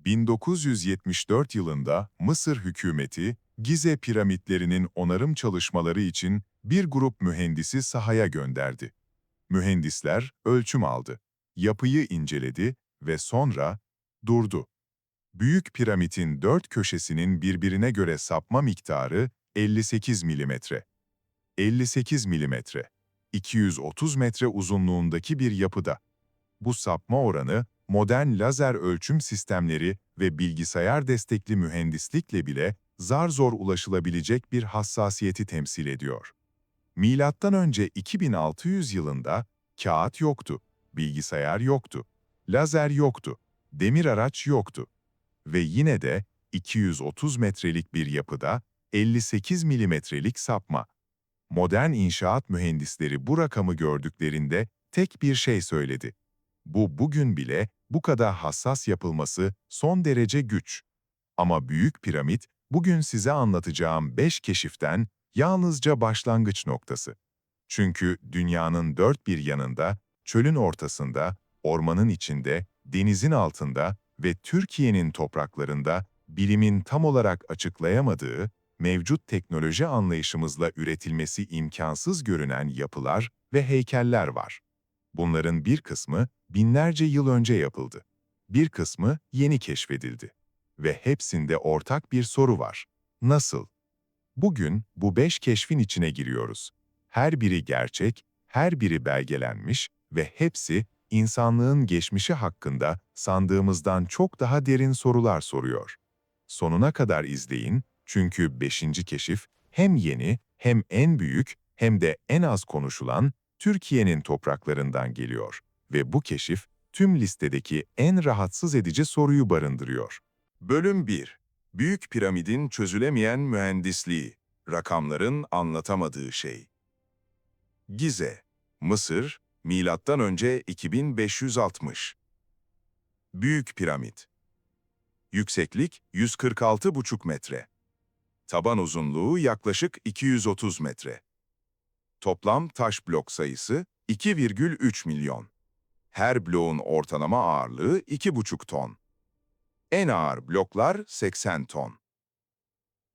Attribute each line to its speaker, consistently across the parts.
Speaker 1: 1974 yılında Mısır hükümeti, Gize piramitlerinin onarım çalışmaları için bir grup mühendisi sahaya gönderdi. Mühendisler ölçüm aldı, yapıyı inceledi ve sonra durdu. Büyük piramidin dört köşesinin birbirine göre sapma miktarı 58 milimetre. 58 milimetre, 230 metre uzunluğundaki bir yapıda. Bu sapma oranı, modern lazer ölçüm sistemleri ve bilgisayar destekli mühendislikle bile zar zor ulaşılabilecek bir hassasiyeti temsil ediyor. Milattan önce 2600 yılında kağıt yoktu, bilgisayar yoktu, lazer yoktu, demir araç yoktu ve yine de 230 metrelik bir yapıda 58 milimetrelik sapma. Modern inşaat mühendisleri bu rakamı gördüklerinde tek bir şey söyledi: bu bugün bile bu kadar hassas yapılması son derece güç. Ama Büyük Piramit, bugün size anlatacağım 5 keşiften yalnızca başlangıç noktası. Çünkü dünyanın dört bir yanında, çölün ortasında, ormanın içinde, denizin altında ve Türkiye'nin topraklarında bilimin tam olarak açıklayamadığı, mevcut teknoloji anlayışımızla üretilmesi imkansız görünen yapılar ve heykeller var. Bunların bir kısmı binlerce yıl önce yapıldı. Bir kısmı yeni keşfedildi. Ve hepsinde ortak bir soru var: nasıl? Bugün bu 5 keşfin içine giriyoruz. Her biri gerçek, her biri belgelenmiş ve hepsi insanlığın geçmişi hakkında sandığımızdan çok daha derin sorular soruyor. Sonuna kadar izleyin, çünkü beşinci keşif hem yeni, hem en büyük, hem de en az konuşulan Türkiye'nin topraklarından geliyor ve bu keşif tüm listedeki en rahatsız edici soruyu barındırıyor. Bölüm 1: Büyük Piramidin çözülemeyen mühendisliği, rakamların anlatamadığı şey. Gize, Mısır, milattan önce 2560. Büyük Piramit. Yükseklik 146,5 metre. Taban uzunluğu yaklaşık 230 metre. Toplam taş blok sayısı 2,3 milyon. Her bloğun ortalama ağırlığı 2,5 ton. En ağır bloklar 80 ton.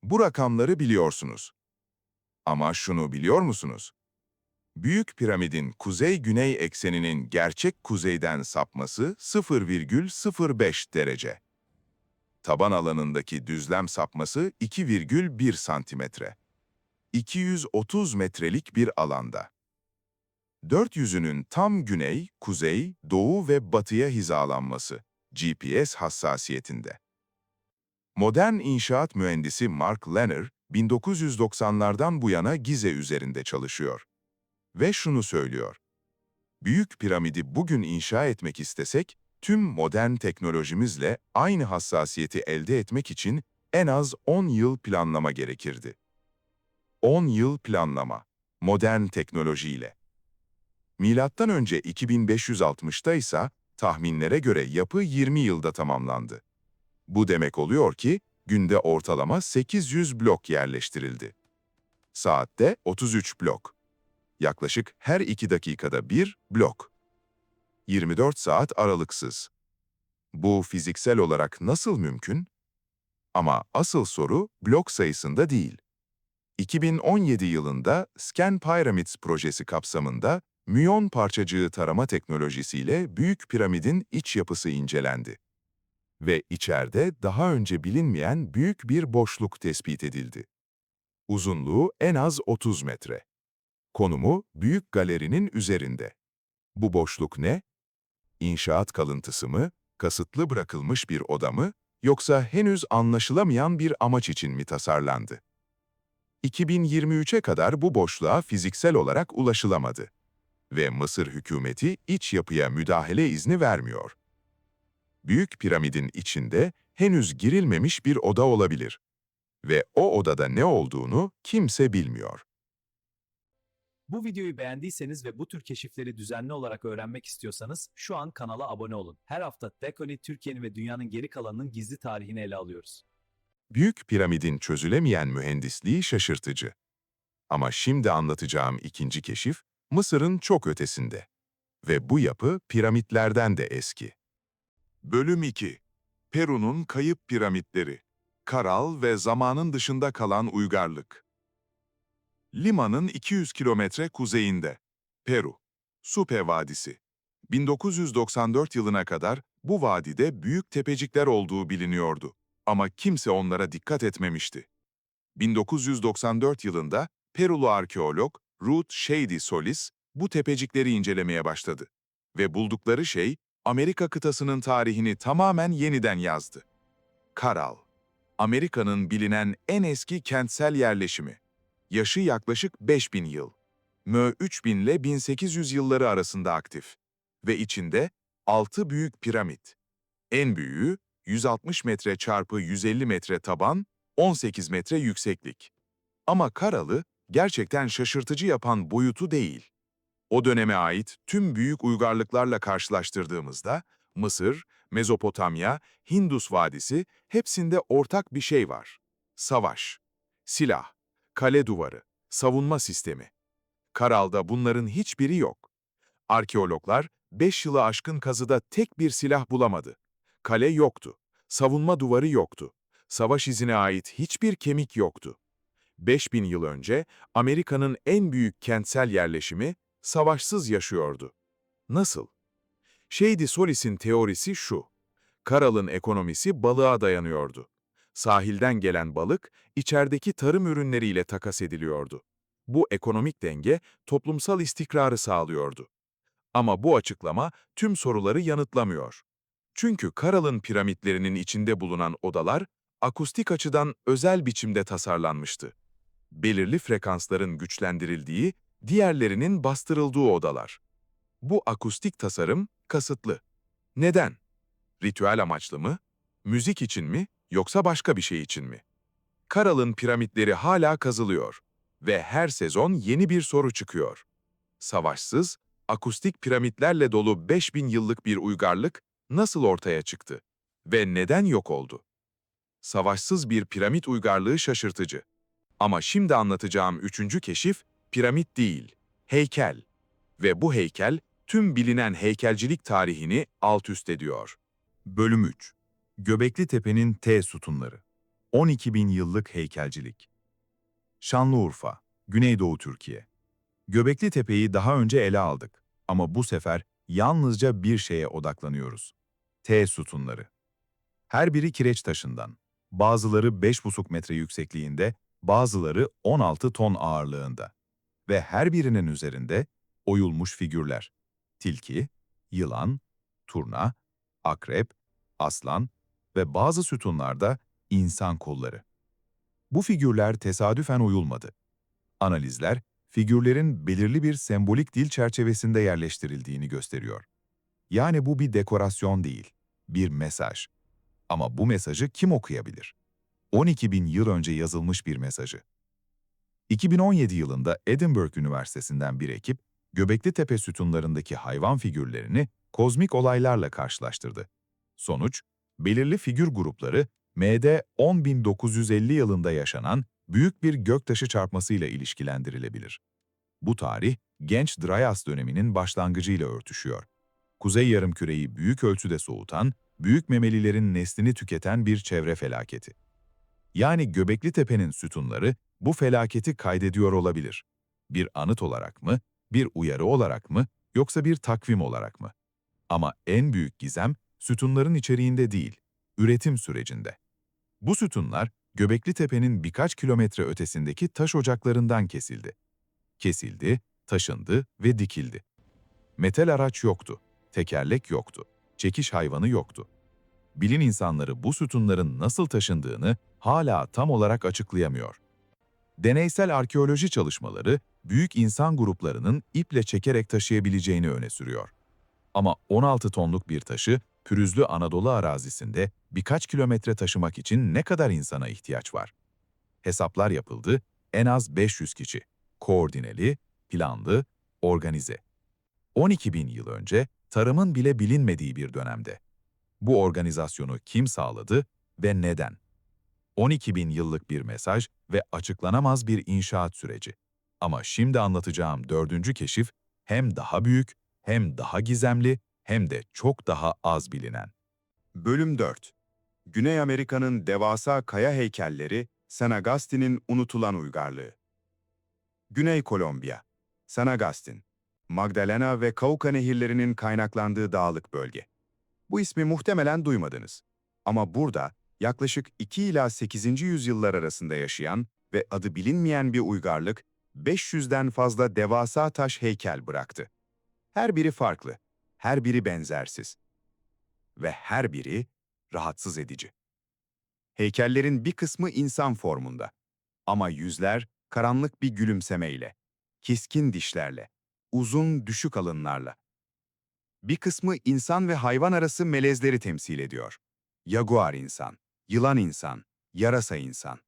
Speaker 1: Bu rakamları biliyorsunuz. Ama şunu biliyor musunuz? Büyük Piramidin kuzey-güney ekseninin gerçek kuzeyden sapması 0,05 derece. Taban alanındaki düzlem sapması 2,1 santimetre. 230 metrelik bir alanda. Dört yüzünün tam güney, kuzey, doğu ve batıya hizalanması, GPS hassasiyetinde. Modern inşaat mühendisi Mark Lehner, 1990'lardan bu yana Gize üzerinde çalışıyor. Ve şunu söylüyor: Büyük Piramidi bugün inşa etmek istesek, tüm modern teknolojimizle aynı hassasiyeti elde etmek için en az 10 yıl planlama gerekirdi. 10 yıl planlama, modern teknolojiyle. Milattan önce 2560'ta ise tahminlere göre yapı 20 yılda tamamlandı. Bu demek oluyor ki günde ortalama 800 blok yerleştirildi. Saatte 33 blok. Yaklaşık her 2 dakikada bir blok. 24 saat aralıksız. Bu fiziksel olarak nasıl mümkün? Ama asıl soru blok sayısında değil. 2017 yılında Scan Pyramids projesi kapsamında müyon parçacığı tarama teknolojisiyle Büyük Piramidin iç yapısı incelendi. Ve içeride daha önce bilinmeyen büyük bir boşluk tespit edildi. Uzunluğu en az 30 metre. Konumu büyük galerinin üzerinde. Bu boşluk ne? İnşaat kalıntısı mı, kasıtlı bırakılmış bir oda mı, yoksa henüz anlaşılamayan bir amaç için mi tasarlandı? 2023'e kadar bu boşluğa fiziksel olarak ulaşılamadı ve Mısır hükümeti iç yapıya müdahale izni vermiyor. Büyük Piramidin içinde henüz girilmemiş bir oda olabilir ve o odada ne olduğunu kimse bilmiyor.
Speaker 2: Bu videoyu beğendiyseniz ve bu tür keşifleri düzenli olarak öğrenmek istiyorsanız şu an kanala abone olun. Her hafta Dekoni, Türkiye'nin ve dünyanın geri kalanının gizli tarihini ele alıyoruz.
Speaker 1: Büyük Piramidin çözülemeyen mühendisliği şaşırtıcı. Ama şimdi anlatacağım ikinci keşif, Mısır'ın çok ötesinde. Ve bu yapı piramitlerden de eski. Bölüm 2: Peru'nun kayıp piramitleri, Karal ve zamanın dışında kalan uygarlık. Lima'nın 200 kilometre kuzeyinde, Peru, Supe Vadisi. 1994 yılına kadar bu vadide büyük tepecikler olduğu biliniyordu. Ama kimse onlara dikkat etmemişti. 1994 yılında Perulu arkeolog Ruth Shady Solis bu tepecikleri incelemeye başladı. Ve buldukları şey Amerika kıtasının tarihini tamamen yeniden yazdı. Karal, Amerika'nın bilinen en eski kentsel yerleşimi. Yaşı yaklaşık 5000 yıl. Mö 3000 ile 1800 yılları arasında aktif. Ve içinde 6 büyük piramit. En büyüğü 160 metre çarpı 150 metre taban, 18 metre yükseklik. Ama Karal'ı gerçekten şaşırtıcı yapan boyutu değil. O döneme ait tüm büyük uygarlıklarla karşılaştırdığımızda Mısır, Mezopotamya, Hindus Vadisi hepsinde ortak bir şey var. Savaş, silah, kale duvarı, savunma sistemi. Karal'da bunların hiçbiri yok. Arkeologlar 5 yılı aşkın kazıda tek bir silah bulamadı. Kale yoktu, savunma duvarı yoktu, savaş izine ait hiçbir kemik yoktu. 5000 yıl önce Amerika'nın en büyük kentsel yerleşimi savaşsız yaşıyordu. Nasıl? Shady Solis'in teorisi şu: Karal'ın ekonomisi balığa dayanıyordu. Sahilden gelen balık, içerideki tarım ürünleriyle takas ediliyordu. Bu ekonomik denge, toplumsal istikrarı sağlıyordu. Ama bu açıklama tüm soruları yanıtlamıyor. Çünkü Karal'ın piramitlerinin içinde bulunan odalar, akustik açıdan özel biçimde tasarlanmıştı. Belirli frekansların güçlendirildiği, diğerlerinin bastırıldığı odalar. Bu akustik tasarım kasıtlı. Neden? Ritüel amaçlı mı? Müzik için mi? Yoksa başka bir şey için mi? Karal'ın piramitleri hala kazılıyor ve her sezon yeni bir soru çıkıyor. Savaşsız, akustik piramitlerle dolu 5000 yıllık bir uygarlık nasıl ortaya çıktı ve neden yok oldu? Savaşsız bir piramit uygarlığı şaşırtıcı. Ama şimdi anlatacağım üçüncü keşif piramit değil, heykel. Ve bu heykel tüm bilinen heykelcilik tarihini alt üst ediyor. Bölüm 3. Göbekli Tepe'nin T sütunları. 12 bin yıllık heykelcilik. Şanlıurfa, Güneydoğu Türkiye. Göbekli Tepe'yi daha önce ele aldık ama bu sefer yalnızca bir şeye odaklanıyoruz. T sütunları. Her biri kireç taşından. Bazıları 5,5 metre yüksekliğinde, bazıları 16 ton ağırlığında. Ve her birinin üzerinde oyulmuş figürler. Tilki, yılan, turna, akrep, aslan ve bazı sütunlarda insan kolları. Bu figürler tesadüfen oyulmadı. Analizler, figürlerin belirli bir sembolik dil çerçevesinde yerleştirildiğini gösteriyor. Yani bu bir dekorasyon değil, bir mesaj. Ama bu mesajı kim okuyabilir? 12 bin yıl önce yazılmış bir mesajı. 2017 yılında Edinburgh Üniversitesi'nden bir ekip, Göbekli Tepe sütunlarındaki hayvan figürlerini kozmik olaylarla karşılaştırdı. Sonuç, belirli figür grupları MD 10.950 yılında yaşanan büyük bir göktaşı çarpmasıyla ilişkilendirilebilir. Bu tarih, genç Dryas döneminin başlangıcıyla örtüşüyor. Kuzey Yarımküreyi büyük ölçüde soğutan, büyük memelilerin neslini tüketen bir çevre felaketi. Yani Göbekli Tepe'nin sütunları bu felaketi kaydediyor olabilir. Bir anıt olarak mı, bir uyarı olarak mı, yoksa bir takvim olarak mı? Ama en büyük gizem sütunların içeriğinde değil, üretim sürecinde. Bu sütunlar Göbekli Tepe'nin birkaç kilometre ötesindeki taş ocaklarından kesildi. Kesildi, taşındı ve dikildi. Metal araç yoktu, tekerlek yoktu, çekiş hayvanı yoktu. Bilim insanları bu sütunların nasıl taşındığını hala tam olarak açıklayamıyor. Deneysel arkeoloji çalışmaları, büyük insan gruplarının iple çekerek taşıyabileceğini öne sürüyor. Ama 16 tonluk bir taşı, pürüzlü Anadolu arazisinde birkaç kilometre taşımak için ne kadar insana ihtiyaç var? Hesaplar yapıldı, en az 500 kişi. Koordineli, planlı, organize. 12 bin yıl önce tarımın bile bilinmediği bir dönemde. Bu organizasyonu kim sağladı ve neden? 12 bin yıllık bir mesaj ve açıklanamaz bir inşaat süreci. Ama şimdi anlatacağım dördüncü keşif hem daha büyük, hem daha gizemli, hem de çok daha az bilinen. Bölüm 4.
Speaker 3: Güney Amerika'nın devasa kaya heykelleri, San Agustin'in unutulan uygarlığı. Güney Kolombiya, San Agustin, Magdalena ve Cauca nehirlerinin kaynaklandığı dağlık bölge. Bu ismi muhtemelen duymadınız. Ama burada yaklaşık 2 ila 8. yüzyıllar arasında yaşayan ve adı bilinmeyen bir uygarlık 500'den fazla devasa taş heykel bıraktı. Her biri farklı, her biri benzersiz ve her biri rahatsız edici. Heykellerin bir kısmı insan formunda ama yüzler karanlık bir gülümsemeyle, keskin dişlerle, uzun düşük alınlarla. Bir kısmı insan ve hayvan arası melezleri temsil ediyor. Jaguar insan, yılan insan, yarasa insan.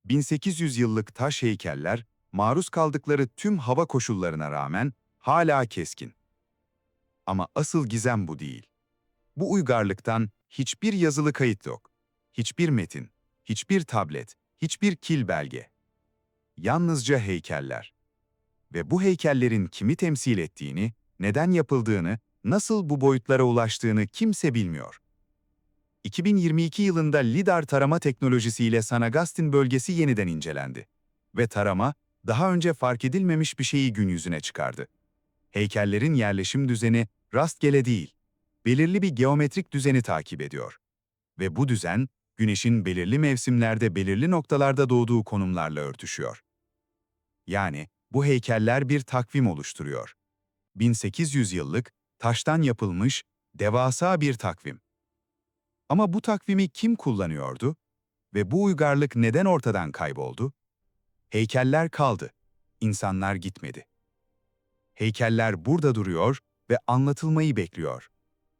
Speaker 3: 1800 yıllık taş heykeller, maruz kaldıkları tüm hava koşullarına rağmen hala keskin. Ama asıl gizem bu değil. Bu uygarlıktan hiçbir yazılı kayıt yok. Hiçbir metin, hiçbir tablet, hiçbir kil belge. Yalnızca heykeller. Ve bu heykellerin kimi temsil ettiğini, neden yapıldığını, nasıl bu boyutlara ulaştığını kimse bilmiyor. 2022 yılında LIDAR tarama teknolojisiyle San Agustin bölgesi yeniden incelendi. Ve tarama, daha önce fark edilmemiş bir şeyi gün yüzüne çıkardı. Heykellerin yerleşim düzeni rastgele değil, belirli bir geometrik düzeni takip ediyor. Ve bu düzen, Güneş'in belirli mevsimlerde belirli noktalarda doğduğu konumlarla örtüşüyor. Yani bu heykeller bir takvim oluşturuyor. 1800 yıllık, taştan yapılmış, devasa bir takvim. Ama bu takvimi kim kullanıyordu? Ve bu uygarlık neden ortadan kayboldu? Heykeller kaldı, insanlar gitmedi. Heykeller burada duruyor ve anlatılmayı bekliyor.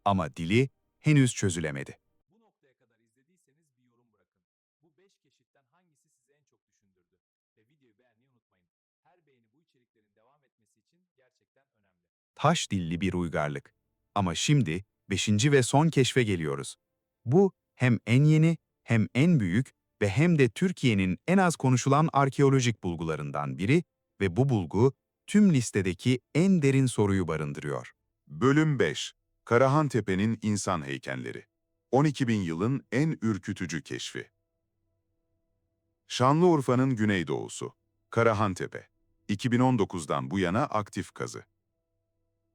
Speaker 3: Ama dili henüz çözülemedi.
Speaker 2: Bu noktaya kadar izlediyseniz bir yorum bırakın. Bu 5 keşiften hangisi sizi en çok düşündürdü? Ve videoyu beğenmeyi unutmayın. Her beğeni bu içeriklerin devam etmesi için gerçekten önemli.
Speaker 3: Taş dilli bir uygarlık. Ama şimdi 5. ve son keşfe geliyoruz. Bu hem en yeni, hem en büyük ve hem de Türkiye'nin en az konuşulan arkeolojik bulgularından biri ve bu bulgu tüm listedeki en derin soruyu barındırıyor.
Speaker 1: Bölüm 5. Karahantepe'nin insan heykelleri. 12.000 yılın en ürkütücü keşfi. Şanlıurfa'nın güneydoğusu. Karahantepe. 2019'dan bu yana aktif kazı.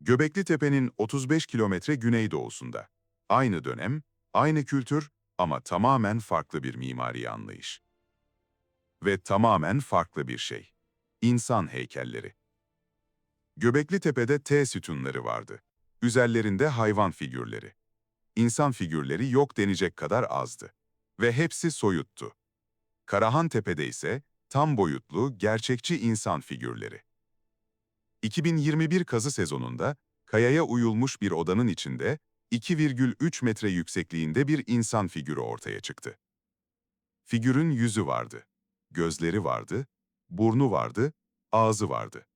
Speaker 1: Göbekli Tepe'nin 35 kilometre güneydoğusunda. Aynı dönem, aynı kültür ama tamamen farklı bir mimari anlayış. Ve tamamen farklı bir şey. İnsan heykelleri. Göbekli Tepe'de T sütunları vardı. Üzerlerinde hayvan figürleri. İnsan figürleri yok denecek kadar azdı. Ve hepsi soyuttu. Karahantepe'de ise tam boyutlu, gerçekçi insan figürleri. 2021 kazı sezonunda kayaya uyulmuş bir odanın içinde 2,3 metre yüksekliğinde bir insan figürü ortaya çıktı. Figürün yüzü vardı, gözleri vardı, burnu vardı, ağzı vardı.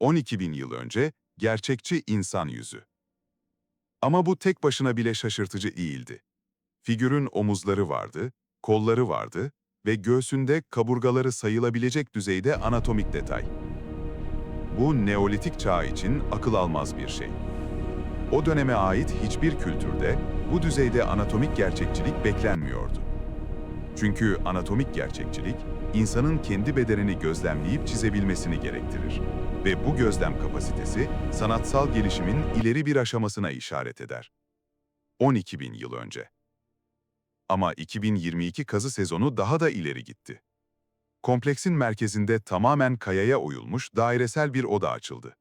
Speaker 1: 12.000 yıl önce gerçekçi insan yüzü. Ama bu tek başına bile şaşırtıcı değildi. Figürün omuzları vardı, kolları vardı ve göğsünde kaburgaları sayılabilecek düzeyde anatomik detay. Bu Neolitik çağ için akıl almaz bir şey. O döneme ait hiçbir kültürde bu düzeyde anatomik gerçekçilik beklenmiyordu. Çünkü anatomik gerçekçilik, insanın kendi bedenini gözlemleyip çizebilmesini gerektirir. Ve bu gözlem kapasitesi, sanatsal gelişimin ileri bir aşamasına işaret eder. 12.000 yıl önce. Ama 2022 kazı sezonu daha da ileri gitti. Kompleksin merkezinde tamamen kayaya oyulmuş dairesel bir oda açıldı.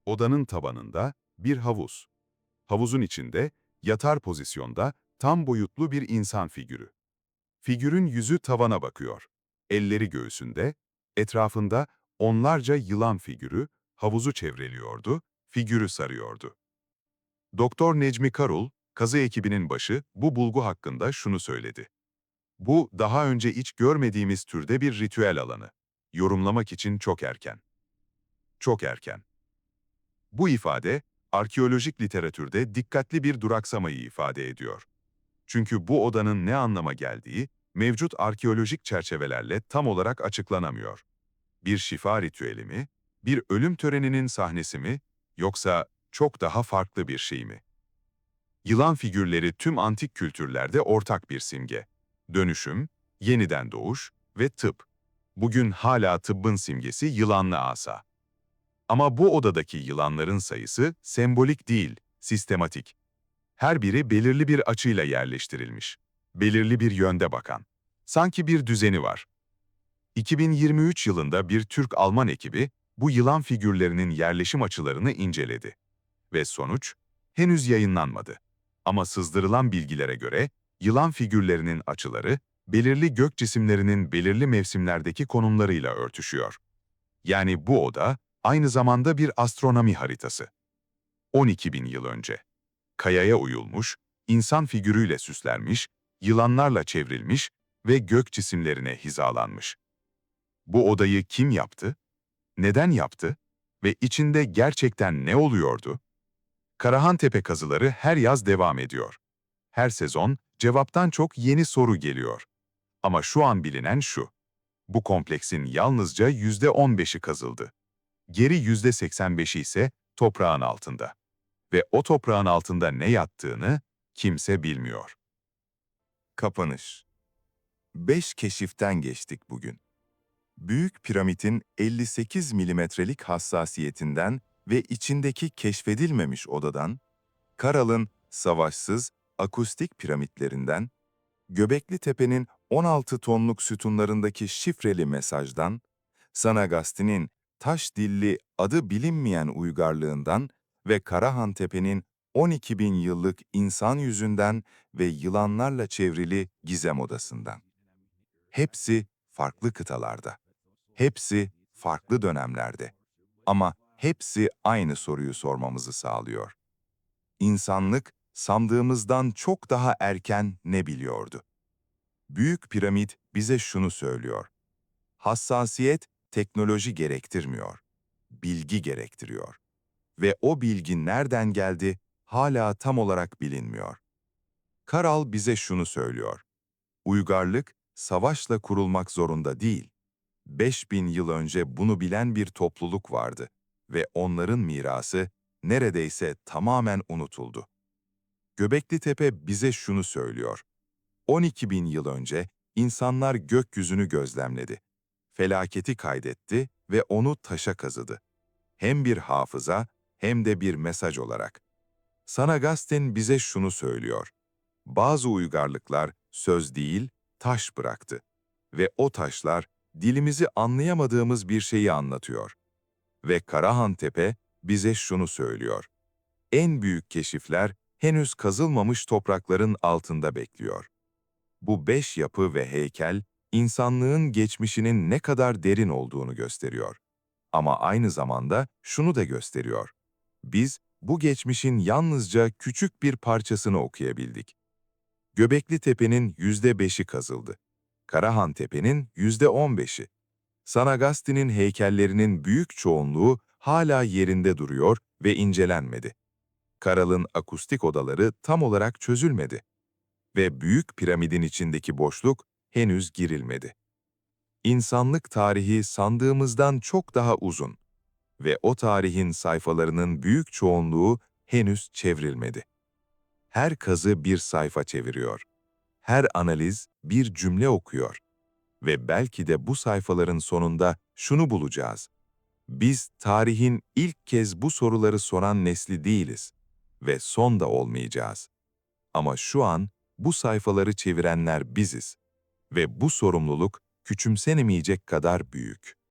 Speaker 1: Odanın tabanında bir havuz. Havuzun içinde, yatar pozisyonda, tam boyutlu bir insan figürü. Figürün yüzü tavana bakıyor. Elleri göğsünde, etrafında onlarca yılan figürü havuzu çevreliyordu, figürü sarıyordu. Doktor Necmi Karul, kazı ekibinin başı bu bulgu hakkında şunu söyledi. Bu, daha önce hiç görmediğimiz türde bir ritüel alanı. Yorumlamak için çok erken. Çok erken. Bu ifade, arkeolojik literatürde dikkatli bir duraksamayı ifade ediyor. Çünkü bu odanın ne anlama geldiği, mevcut arkeolojik çerçevelerle tam olarak açıklanamıyor. Bir şifa ritüeli mi, bir ölüm töreninin sahnesi mi, yoksa çok daha farklı bir şey mi? Yılan figürleri tüm antik kültürlerde ortak bir simge. Dönüşüm, yeniden doğuş ve tıp. Bugün hala tıbbın simgesi yılanlı asa. Ama bu odadaki yılanların sayısı sembolik değil, sistematik. Her biri belirli bir açıyla yerleştirilmiş. Belirli bir yönde bakan. Sanki bir düzeni var. 2023 yılında bir Türk-Alman ekibi bu yılan figürlerinin yerleşim açılarını inceledi. Ve sonuç henüz yayınlanmadı. Ama sızdırılan bilgilere göre yılan figürlerinin açıları belirli gök cisimlerinin belirli mevsimlerdeki konumlarıyla örtüşüyor. Yani bu oda aynı zamanda bir astronomi haritası. 12 bin yıl önce. Kayaya uyulmuş, insan figürüyle süslenmiş, yılanlarla çevrilmiş ve gök cisimlerine hizalanmış. Bu odayı kim yaptı? Neden yaptı? Ve içinde gerçekten ne oluyordu? Karahantepe kazıları her yaz devam ediyor. Her sezon cevaptan çok yeni soru geliyor. Ama şu an bilinen şu: bu kompleksin yalnızca %15'i kazıldı. Geri %85'i ise toprağın altında. Ve o toprağın altında ne yattığını kimse bilmiyor.
Speaker 4: Kapanış. 5 keşiften geçtik bugün. Büyük Piramidin 58 milimetrelik hassasiyetinden ve içindeki keşfedilmemiş odadan, Karal'ın savaşsız, akustik piramitlerinden, Göbekli Tepe'nin 16 tonluk sütunlarındaki şifreli mesajdan, Sanagasti'nin taş dilli adı bilinmeyen uygarlığından ve Karahan Tepe'nin 12 bin yıllık insan yüzünden ve yılanlarla çevrili gizem odasından. Hepsi farklı kıtalarda. Hepsi farklı dönemlerde. Ama hepsi aynı soruyu sormamızı sağlıyor. İnsanlık sandığımızdan çok daha erken ne biliyordu? Büyük Piramit bize şunu söylüyor: hassasiyet teknoloji gerektirmiyor, bilgi gerektiriyor. Ve o bilgi nereden geldi hala tam olarak bilinmiyor. Karal bize şunu söylüyor: uygarlık savaşla kurulmak zorunda değil. 5000 yıl önce bunu bilen bir topluluk vardı ve onların mirası neredeyse tamamen unutuldu. Göbekli Tepe bize şunu söylüyor: 12 bin yıl önce insanlar gökyüzünü gözlemledi, felaketi kaydetti ve onu taşa kazıdı. Hem bir hafıza hem de bir mesaj olarak. Sanagustin bize şunu söylüyor: bazı uygarlıklar söz değil, taş bıraktı. Ve o taşlar dilimizi anlayamadığımız bir şeyi anlatıyor. Ve Karahan Tepe bize şunu söylüyor: en büyük keşifler henüz kazılmamış toprakların altında bekliyor. Bu 5 yapı ve heykel, insanlığın geçmişinin ne kadar derin olduğunu gösteriyor. Ama aynı zamanda şunu da gösteriyor: biz bu geçmişin yalnızca küçük bir parçasını okuyabildik. Göbekli Tepe'nin %5'i kazıldı. Karahan Tepe'nin %15'i. Sanagasti'nin heykellerinin büyük çoğunluğu hala yerinde duruyor ve incelenmedi. Karal'ın akustik odaları tam olarak çözülmedi. Ve Büyük Piramidin içindeki boşluk henüz girilmedi. İnsanlık tarihi sandığımızdan çok daha uzun ve o tarihin sayfalarının büyük çoğunluğu henüz çevrilmedi. Her kazı bir sayfa çeviriyor. Her analiz bir cümle okuyor. Ve belki de bu sayfaların sonunda şunu bulacağız: biz tarihin ilk kez bu soruları soran nesli değiliz ve son da olmayacağız. Ama şu an bu sayfaları çevirenler biziz ve bu sorumluluk küçümsenemeyecek kadar büyük.